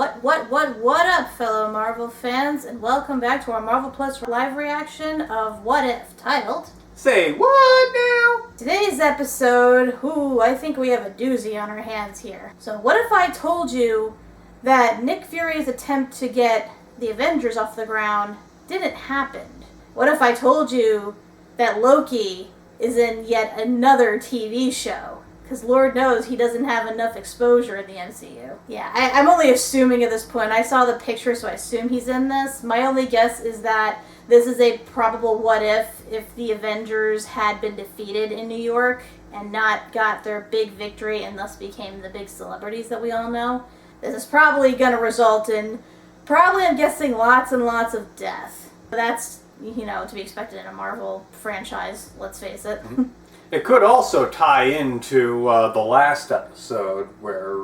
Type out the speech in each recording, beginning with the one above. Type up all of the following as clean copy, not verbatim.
What up, fellow Marvel fans, and welcome back to our Marvel Plus live reaction of What If, titled... Say what now? Today's episode, I think we have a doozy on our hands here. So what if I told you that Nick Fury's attempt to get the Avengers off the ground didn't happen? What if I told you that Loki is in yet another TV show? Because Lord knows he doesn't have enough exposure in the MCU. Yeah, I'm only assuming at this point. I saw the picture, so I assume he's in this. My only guess is that this is a probable what if the Avengers had been defeated in New York and not got their big victory and thus became the big celebrities that we all know. This is probably going to result in, I'm guessing, lots and lots of death. That's, to be expected in a Marvel franchise, let's face it. It could also tie into the last episode where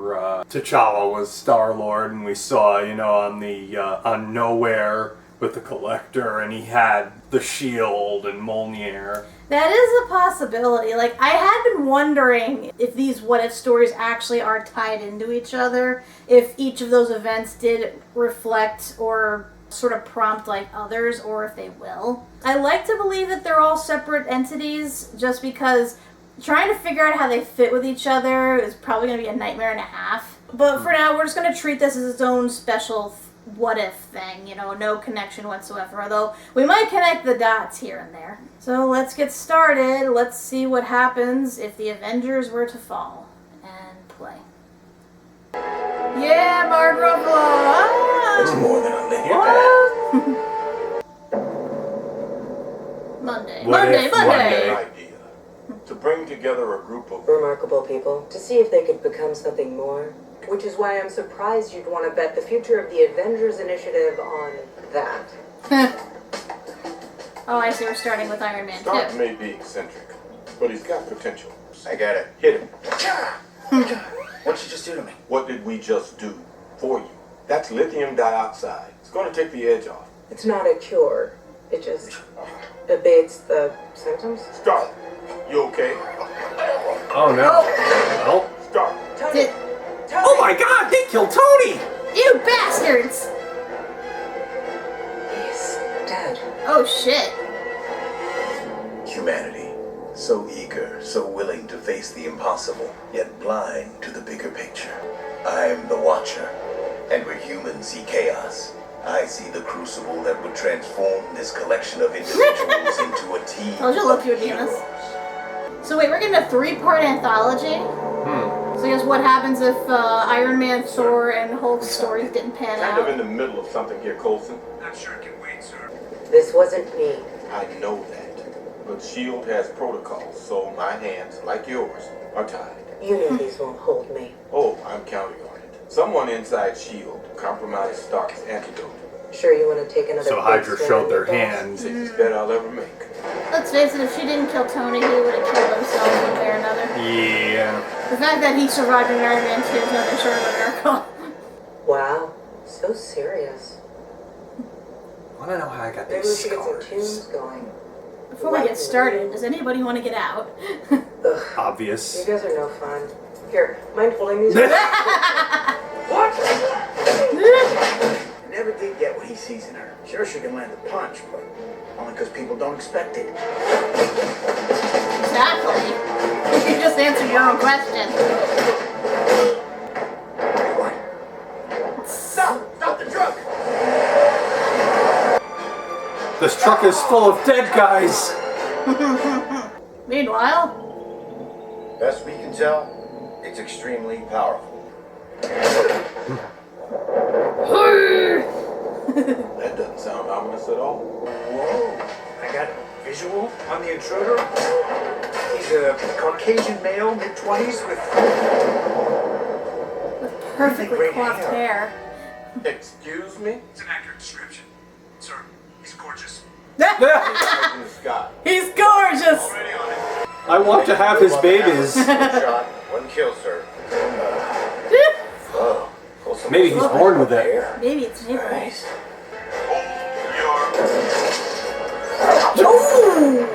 T'Challa was Star-Lord, and we saw, on Nowhere with the Collector, and he had the shield and Mjolnir. That is a possibility. I had been wondering if these what-if stories actually are tied into each other, if each of those events did reflect or sort of prompt like others, or if they will. I like to believe that they're all separate entities, just because trying to figure out how they fit with each other is probably going to be a nightmare and a half. But for now, we're just going to treat this as its own special what-if thing, no connection whatsoever, although we might connect the dots here and there. So let's get started. Let's see what happens if the Avengers were to fall. And play. Yeah, Mark Ruffalo! It's more than a lady. Monday. Idea. To bring together a group of remarkable people to see if they could become something more. Which is why I'm surprised you'd want to bet the future of the Avengers initiative on that. Oh, I see. We're starting with Iron Man 2. Stark may be eccentric, but he's got potential. I got it. Hit him. What did you just do to me? What did we just do for you? That's lithium dioxide. It's going to take the edge off. It's not a cure. It just abates the symptoms. Stark, you okay? Oh no. Well. Stark. Tony! Oh my god, they killed Tony! You bastards! He's dead. Oh shit. Humanity. So eager, so willing to face the impossible, yet blind to the bigger picture. I'm the Watcher, and where humans see chaos, I see the crucible that would transform this collection of individuals into a team. Told you Loki would be in this. So wait, we're getting a 3-part anthology? So I guess what happens if Iron Man, Thor, and Hulk's stories didn't pan out? Kind of in the middle of something here, Coulson. Not sure it can wait, sir. This wasn't me. I know that. But S.H.I.E.L.D. has protocols, so my hands, like yours, are tied. You know these won't hold me. Oh, I'm counting on it. Someone inside S.H.I.E.L.D. compromised Stark's antidote. Sure you want to take another So big Hydra swing showed at their the boss? hand. Safest bet I'll ever make. Let's face it, if she didn't kill Tony, he would have killed himself one way or another. Yeah. The fact that he survived in Iron Man 2 is nothing short of a miracle. Wow, so serious. I want to know how I got Maybe we these should get some tunes scars. going. Before we get started, does anybody want to get out? Ugh, Obvious. you guys are no fun. Here, mind holding these? What? I never did get what he sees in her. Sure, she can land a punch, but only because people don't expect it. Exactly. You just answered your own question. What? Stop the truck! This truck is full of dead guys. Meanwhile... Best we can tell, it's extremely powerful. That doesn't sound ominous at all. Whoa, I got a visual on the intruder. He's a Caucasian male, mid-20s with perfectly great coiffed hair. Excuse me? It's an accurate description. Sir, he's gorgeous. In the sky. He's gorgeous! Already on it. I want to have his babies. One shot, one kill, sir. Oh, pull some Maybe he's born with it. hair. Maybe it's April. Nice. Ooh!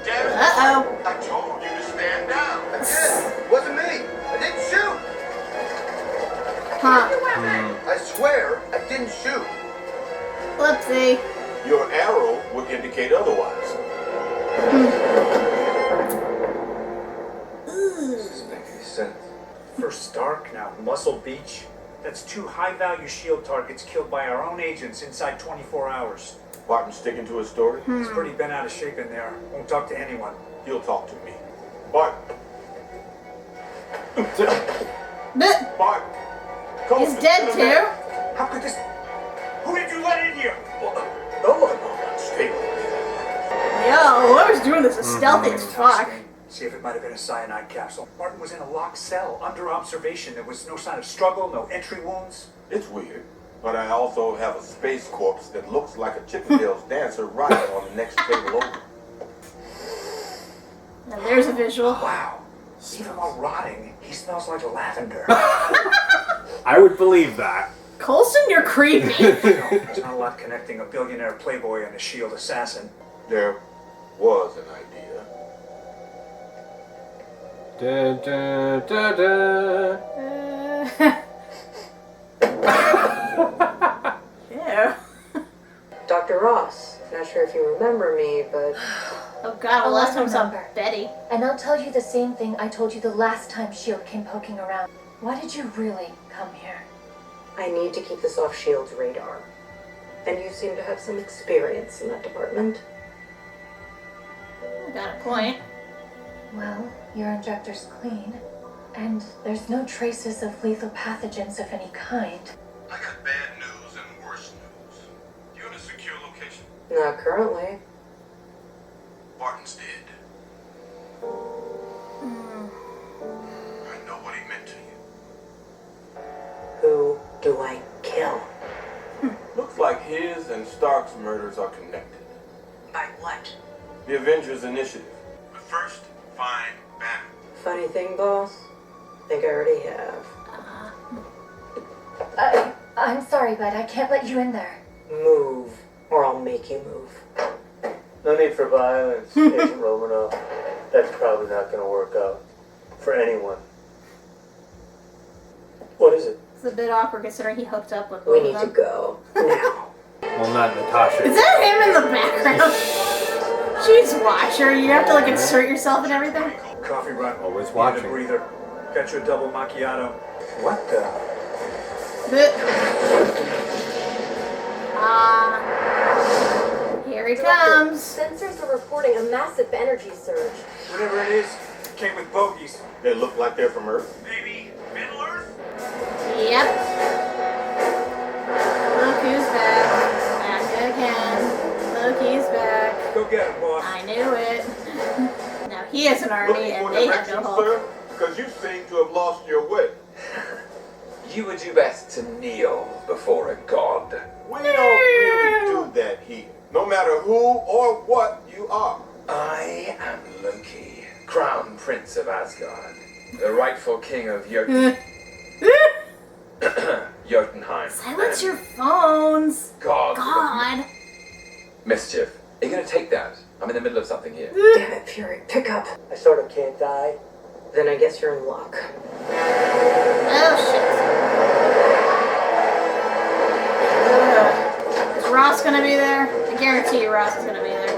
Damn it. Uh-oh. I told you to stand down. I did. It wasn't me. I didn't shoot. didn't shoot. Whoopsie. Your arrow would indicate otherwise. Doesn't make any sense. First Stark, now Muscle Beach. That's 2 high-value shield targets killed by our own agents inside 24 hours. Barton sticking to his story? He's pretty bent out of shape in there. Won't talk to anyone. He'll talk to me. Barton. But Barton. Come he's on, dead get him back. too. How could this... Who did you let in here? No one. Stay with me. Yo, whoever's doing this is stealthy as fuck. See if it might have been a cyanide capsule. Martin was in a locked cell, under observation. There was no sign of struggle, no entry wounds. It's weird, but I also have a space corpse that looks like a Chippendale's dancer riding on the next table over. Now there's a visual. Wow. Even while rotting, he smells like lavender. I would believe that. Coulson, you're creepy. There's not a lot connecting a billionaire playboy and a shield assassin. There was an idea. Da, da, da, da. Ew. Dr. Ross, not sure if you remember me, but Oh god, the Oh, last I time I saw remember. Betty. And I'll tell you the same thing I told you the last time S.H.I.E.L.D. came poking around. Why did you really come here? I need to keep this off S.H.I.E.L.D.'s radar. And you seem to have some experience in that department. Got a point. Well, your injector's clean, and there's no traces of lethal pathogens of any kind. I got bad news and worse news. You in a secure location? Not currently. Barton's dead. I know what he meant to you. Who do I kill? Looks like his and Stark's murders are connected. By what? The Avengers Initiative. But first, find Banner. Funny thing, boss? Think I already have. I'm sorry, but I can't let you in there. Move, or I'll make you move. No need for violence, Agent Romanoff. That's probably not going to work out. For anyone. What is it? It's a bit awkward considering he hooked up with We both need of to them. go. Now. Well, not Natasha. Is that him in the background? Jeez, Watcher, you have to like insert yourself and everything? Coffee run. Always Need watching. a breather. Got you a double macchiato. What the? Here he comes. Sensors are reporting a massive energy surge. Whatever it is, came with bogeys. They look like they're from Earth. Maybe Middle Earth? Yep. Look who's back. Back again. Look, he's back. Go get him, boss. I knew it. Now he has an army Looking and for they have directions, no hope. sir? Because you seem to have lost your way. You would do best to kneel before a god. We don't really do that here. No matter who or what you are. I am Loki, Crown Prince of Asgard, the rightful king of Jotunheim. Silence your phones. God. God. Mischief. Are you going to take that? I'm in the middle of something here. Damn it, Fury, pick up. I sort of can't die. Then I guess you're in luck. Oh shit. Is Ross gonna be there? I guarantee you Ross is gonna be there.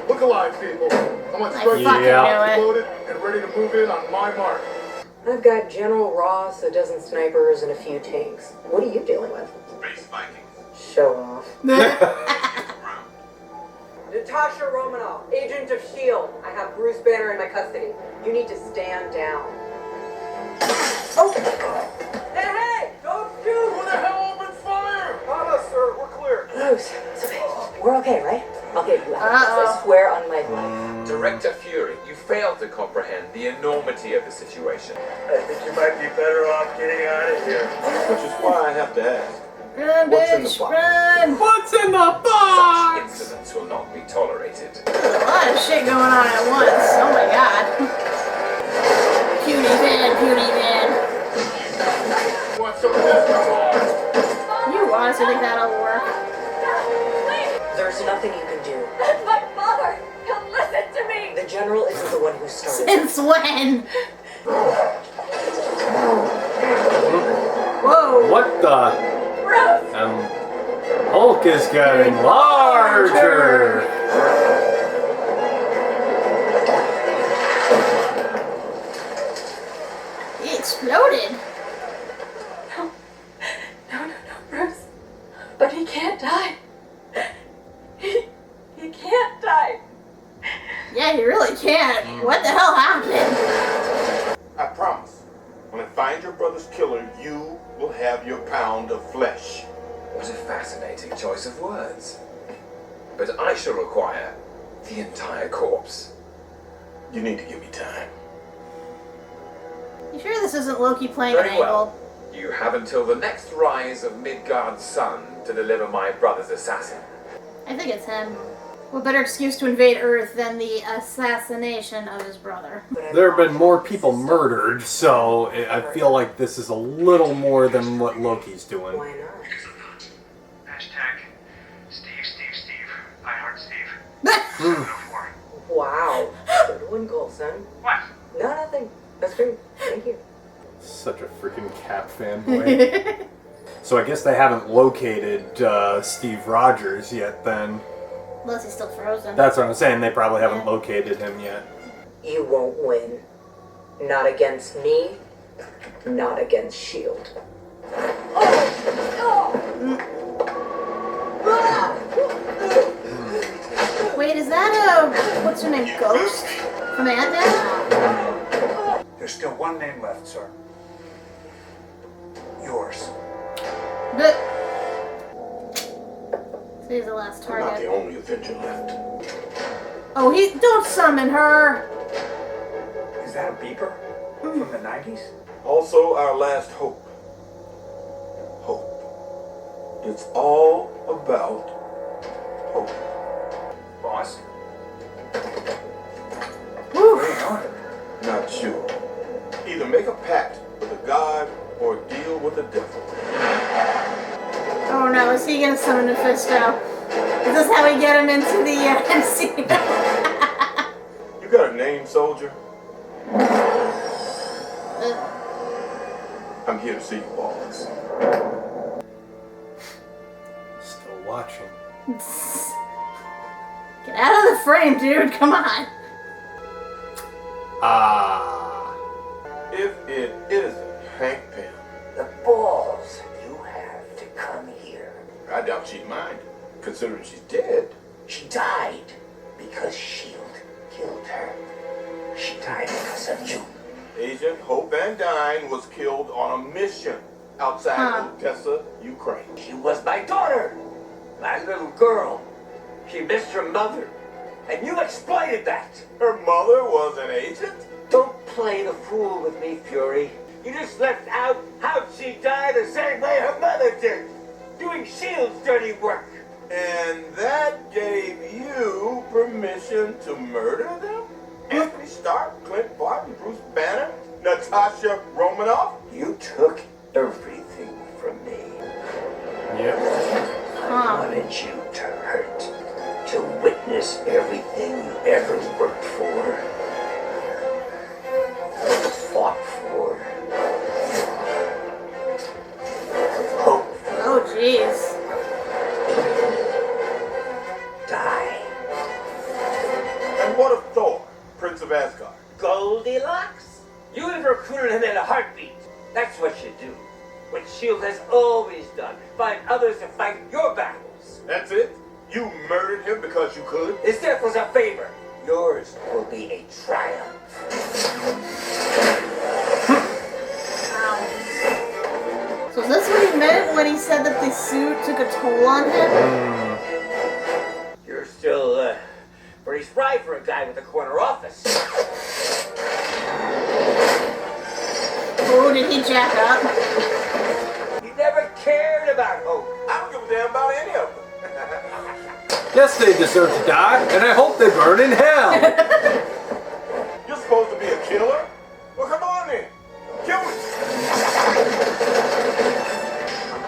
Look alive, people. I want I straight fucking knew it. loaded and ready to move in on my mark. I've got General Ross, a dozen snipers, and a few tanks. What are you dealing with? Space Vikings. Show off. Ground. Natasha Romanoff, agent of S.H.I.E.L.D. I have Bruce Banner in my custody. You need to stand down. Oh! Hey! Don't shoot! Who the hell opened fire? Not us, sir. We're clear. Bruce, it's okay. We're okay, right? I'll get you out. Uh-oh. I swear on my life. Director Fury, you failed to comprehend the enormity of the situation. I think you might be better off getting out of here. Which is why I have to ask. Run, What's in the bitch, box? run! What's in the Such box? incidents will not be tolerated. A lot of shit going on at once. Oh my god. Puny Van, Puny Van. Want some of this, boss? You honestly think that'll work? There's nothing you can do. My father! He'll listen to me! The General isn't the one who started. Since when? Whoa. What the? Bruce! Hulk is getting larger! He exploded. No, Bruce. But he can't die. He can't die. Yeah, he really can't. What the hell happened? I promise. When I find your brother's killer, you will have your pound of flesh. What a fascinating choice of words. But I shall require the entire corpse. You need to give me time. You sure this isn't Loki playing Very an well. angle? You have until the next rise of Midgard's sun to deliver my brother's assassin. I think it's him. What better excuse to invade Earth than the assassination of his brother? There have been more people murdered, so I feel like this is a little more than what Loki's doing. Why not? Because I'm not. Hashtag Steve. I heart Steve. Wow. Good one, Golson. What? No, nothing. That's great. Thank you. Such a freaking Cap fanboy. So I guess they haven't located Steve Rogers yet then. Unless he's still frozen. That's what I'm saying, they probably haven't located him yet. You won't win. Not against me. Not against S.H.I.E.L.D. Wait, is that what's her name, Ghost? From Ant-Man? There's still one name left, sir. Yours. But he's the last I'm not the target. only Avenger left. Oh, don't summon her! Is that a beeper? From the 90s? Also, our last hope. Hope. It's all about hope. Boss? Woo. Where are you going? Not sure. Either make a pact with a god or deal with the devil. Oh no, is he gonna summon Mephisto? Is this how we get him into the MCU? You got a name, soldier? I'm here to see you, boss. Still watching. Get out of the frame, dude, come on. If it isn't Hank Pym. The balls you have to come here. I doubt she'd mind, considering she's dead. She died because S.H.I.E.L.D. killed her. She died because of you. Agent Hope Van Dyne was killed on a mission outside Odessa, Ukraine. She was my daughter, my little girl. She missed her mother, and you exploited that. Her mother was an agent? Don't play the fool with me, Fury. You just left out how she died the same way her mother did, doing S.H.I.E.L.D.'s dirty work. And that gave you permission to murder them? Anthony Stark, Clint Barton, Bruce Banner, Natasha Romanoff? You took everything from me. Yep. I wanted you to hurt, to witness everything you ever worked for, fought for, hoped for. Oh, jeez. Die. And what of Thor, Prince of Asgard? Goldilocks? You would have recruited him in a heartbeat. That's what you do. What S.H.I.E.L.D. has always done. Find others to fight your battles. That's it? You murdered him because you could? His death was a favor. Yours will be a triumph. So is this what he meant when he said that the suit took a toll on him? You're still, pretty spry for a guy with a corner office. Oh, did he jack up? You never cared about Hope. I don't give a damn about any of them. Yes, they deserve to die, and I hope they burn in hell! You're supposed to be a killer? Well, come on then. Kill me.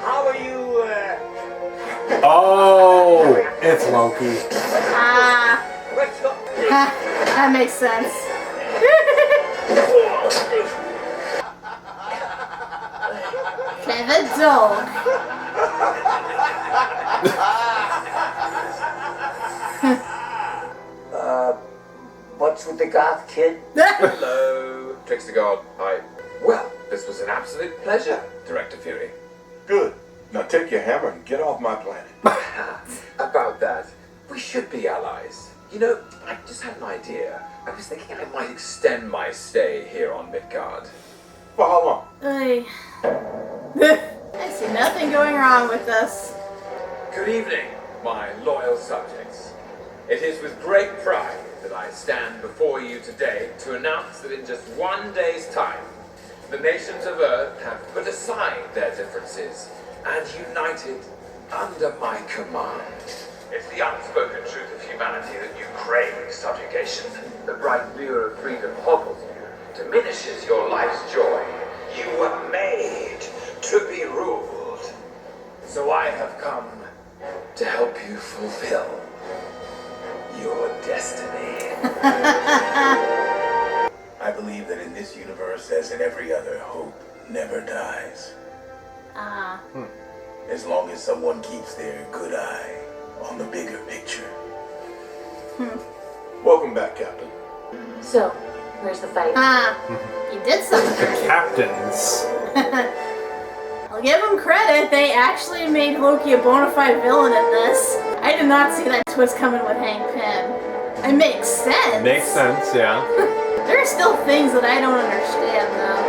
How are you, Oh, it's Loki. Let's go. That makes sense. Clever dog. Trickster Goth, kid. Hello, Trickster God. Well, this was an absolute pleasure, Director Fury. Good. Now take your hammer and get off my planet. About that, we should be allies. You know, I just had an idea. I was thinking I might extend my stay here on Midgard. For how long? I see nothing going wrong with this. Good evening, my loyal subjects. It is with great pride that I stand before you today to announce that in just one day's time, the nations of Earth have put aside their differences and united under my command. It's the unspoken truth of humanity that you crave subjugation. The bright lure of freedom hobbles you, diminishes your life's joy. You were made to be ruled. So I have come to help you fulfill your destiny. I believe that in this universe, as in every other, hope never dies. As long as someone keeps their good eye on the bigger picture. Welcome back, Captain. So, where's the fight? You did something. The captains. I'll give them credit, they actually made Loki a bona fide villain in this. I did not see that twist coming with Hank Pym. It makes sense. Makes sense, yeah. There are still things that I don't understand, though.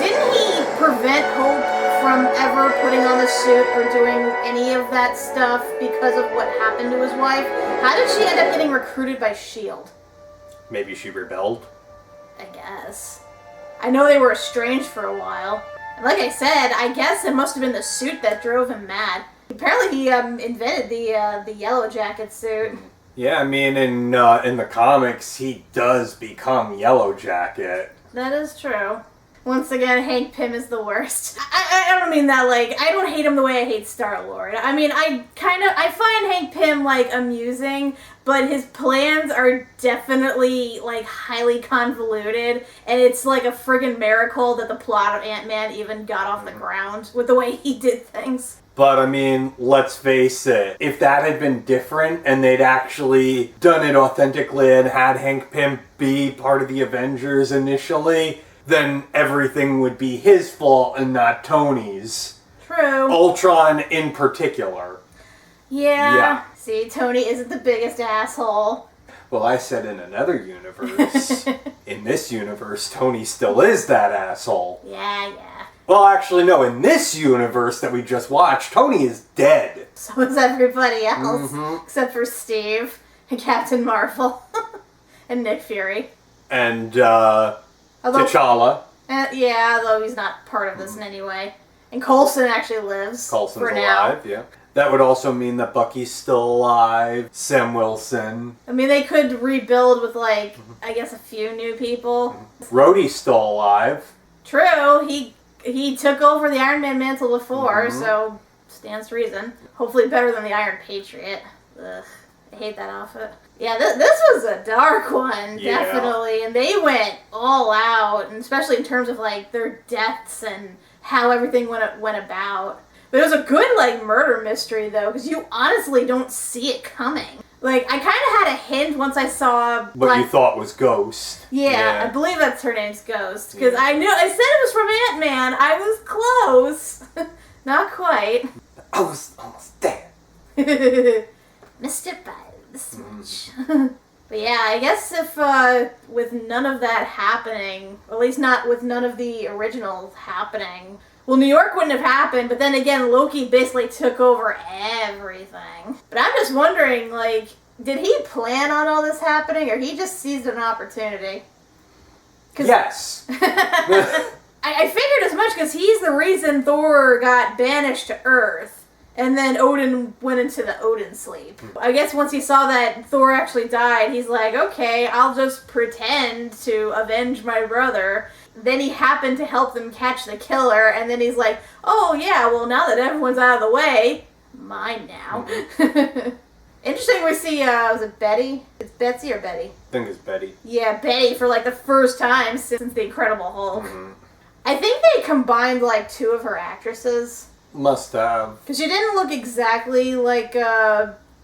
Didn't he prevent Hope from ever putting on the suit or doing any of that stuff because of what happened to his wife? How did she end up getting recruited by S.H.I.E.L.D.? Maybe she rebelled. I guess. I know they were estranged for a while. And like I said, I guess it must have been the suit that drove him mad. Apparently he invented the Yellow Jacket suit. Yeah, I mean, in the comics, he does become Yellow Jacket. That is true. Once again, Hank Pym is the worst. I don't mean that, like, I don't hate him the way I hate Star-Lord. I mean, I find Hank Pym, like, amusing, but his plans are definitely, like, highly convoluted, and it's, like, a friggin' miracle that the plot of Ant-Man even got off the ground with the way he did things. But, I mean, let's face it, if that had been different and they'd actually done it authentically and had Hank Pym be part of the Avengers initially, then everything would be his fault and not Tony's. True. Ultron in particular. Yeah. See, Tony isn't the biggest asshole. Well, I said in another universe. In this universe, Tony still is that asshole. Yeah. Well, actually, no. In this universe that we just watched, Tony is dead. So is everybody else. Except for Steve and Captain Marvel. And Nick Fury. And, T'Challa. Yeah, although he's not part of this in any way. And Coulson actually lives. Coulson's for now. alive, yeah. That would also mean that Bucky's still alive. Sam Wilson. I mean, they could rebuild with, like, I guess a few new people. Rhodey's still alive. True, he took over the Iron Man mantle before, so stands to reason. Hopefully better than the Iron Patriot. Ugh, I hate that outfit. Yeah, this was a dark one, definitely. And they went all out, and especially in terms of, like, their deaths and how everything went about. But it was a good, like, murder mystery, though, because you honestly don't see it coming. Like, I kind of had a hint once I saw... What you thought was Ghost. Yeah, I believe that's her name's Ghost. Because I said it was from Ant-Man. I was close. Not quite. I was almost dead. Missed it by this much. But yeah, I guess if with none of that happening, or at least not with none of the originals happening... Well, New York wouldn't have happened, but then again, Loki basically took over everything. But I'm just wondering, like, did he plan on all this happening, or he just seized an opportunity? Yes. I figured as much, because he's the reason Thor got banished to Earth, and then Odin went into the Odin sleep. I guess once he saw that Thor actually died, he's like, okay, I'll just pretend to avenge my brother. Then he happened to help them catch the killer, and then he's like, oh yeah, well now that everyone's out of the way, mine now. Interesting we see, was it Betty? It's Betsy or Betty? I think it's Betty. Yeah, Betty for like the first time since the Incredible Hulk. I think they combined like two of her actresses. Must have. Because she didn't look exactly like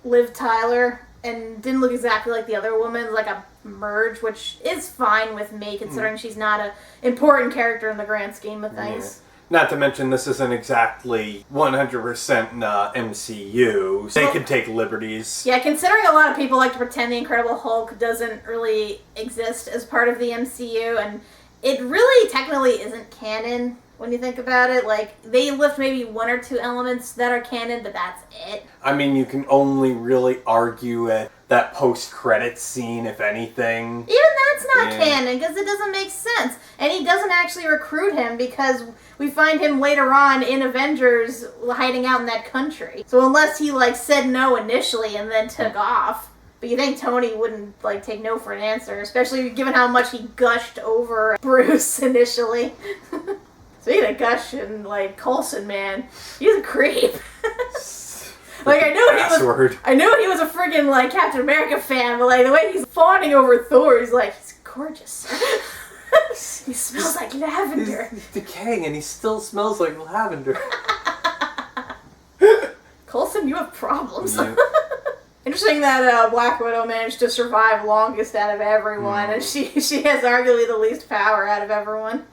Liv Tyler and didn't look exactly like the other woman, like a merge, which is fine with me considering she's not an important character in the grand scheme of things. Not to mention, this isn't exactly 100% MCU. They can take liberties. Yeah, considering a lot of people like to pretend the Incredible Hulk doesn't really exist as part of the MCU, and it really technically isn't canon when you think about it. Like, they lift maybe one or two elements that are canon, but that's it. I mean, you can only really argue at that post-credits scene, if anything. Even that's not canon, because it doesn't make sense. And he doesn't actually recruit him, because we find him later on in Avengers hiding out in that country. So unless he, like, said no initially and then took off. But you think Tony wouldn't, like, take no for an answer, especially given how much he gushed over Bruce initially. Speaking of gushing, like, Coulson, man, he's a creep. Like, I knew he was a friggin', like, Captain America fan, but, like, the way he's fawning over Thor, he's like, he's gorgeous. He smells like lavender. He's decaying and he still smells like lavender. Coulson, you have problems. Yeah. Interesting that Black Widow managed to survive longest out of everyone, and she has arguably the least power out of everyone.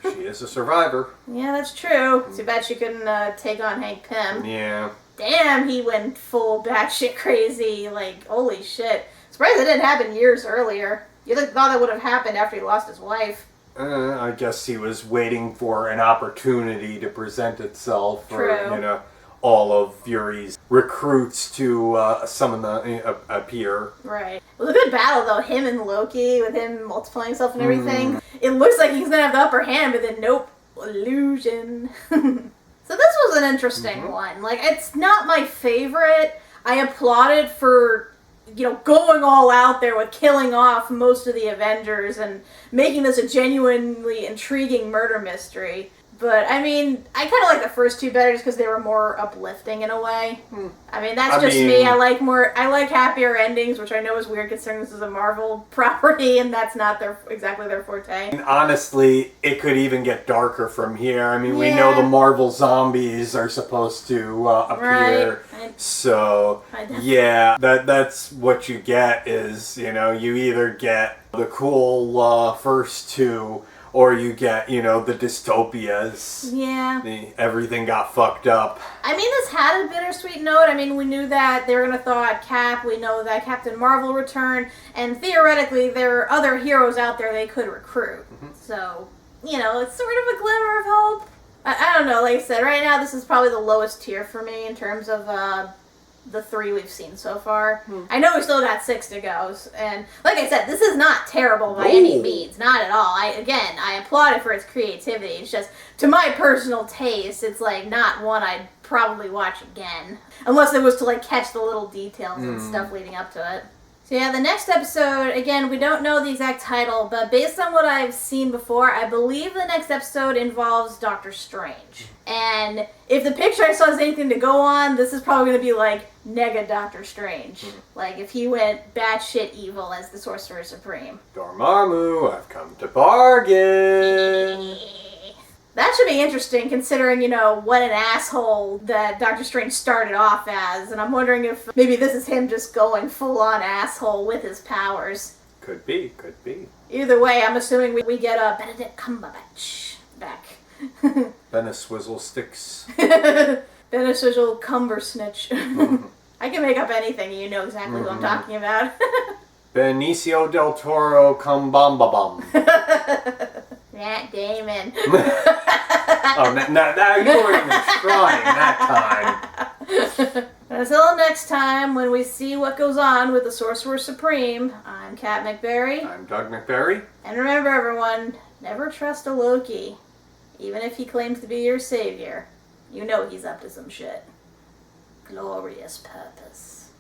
She is a survivor. Yeah, that's true. Too bad she couldn't take on Hank Pym. Yeah. Damn, he went full batshit crazy. Like, holy shit. Surprised it didn't happen years earlier. You'd have thought that would have happened after he lost his wife. I guess he was waiting for an opportunity to present itself for, you know, all of Fury's recruits to summon appear. Right. It was a good battle, though. Him and Loki, with him multiplying himself and everything. It looks like he's gonna have the upper hand, but then nope. Illusion. So this was an interesting one. Like, it's not my favorite. I applaud it for, you know, going all out there with killing off most of the Avengers and making this a genuinely intriguing murder mystery. But, I mean, I kind of like the first two better just because they were more uplifting in a way. I mean, that's just me. I like happier endings, which I know is weird considering this is a Marvel property and that's not exactly their forte. And honestly, it could even get darker from here. I mean, we know the Marvel zombies are supposed to appear. Right. So, yeah, that's what you get is, you know, you either get the cool first two, or you get, you know, the dystopias. Yeah. Everything got fucked up. I mean, this had a bittersweet note. I mean, we knew that they were going to thaw out Cap. We know that Captain Marvel returned. And theoretically, there are other heroes out there they could recruit. So, you know, it's sort of a glimmer of hope. I don't know. Like I said, right now, this is probably the lowest tier for me in terms of the three we've seen so far. I know we still got 6 to go, and like I said, this is not terrible by any means, not at all. I applaud it for its creativity. It's just, to my personal taste, it's like not one I'd probably watch again, unless it was to like catch the little details and stuff leading up to it. So yeah, the next episode, again, we don't know the exact title, but based on what I've seen before, I believe the next episode involves Doctor Strange. And if the picture I saw is anything to go on, this is probably going to be like Nega Doctor Strange. Like if he went batshit evil as the Sorcerer Supreme. Dormammu, I've come to bargain. That should be interesting considering, you know, what an asshole that Doctor Strange started off as. And I'm wondering if maybe this is him just going full-on asshole with his powers. Could be. Either way, I'm assuming we get a Benedict Cumberbatch back. Beneswizzle sticks. Beneswizzle Cumbersnitch. I can make up anything, you know exactly what I'm talking about. Benicio del Toro Cumbambabum. Matt Damon. Oh, now you weren't even trying that time. Until next time, when we see what goes on with the Sorcerer Supreme, I'm Kat MacBerrie. I'm Doug MacBerrie. And remember, everyone, never trust a Loki. Even if he claims to be your savior, you know he's up to some shit. Glorious purpose.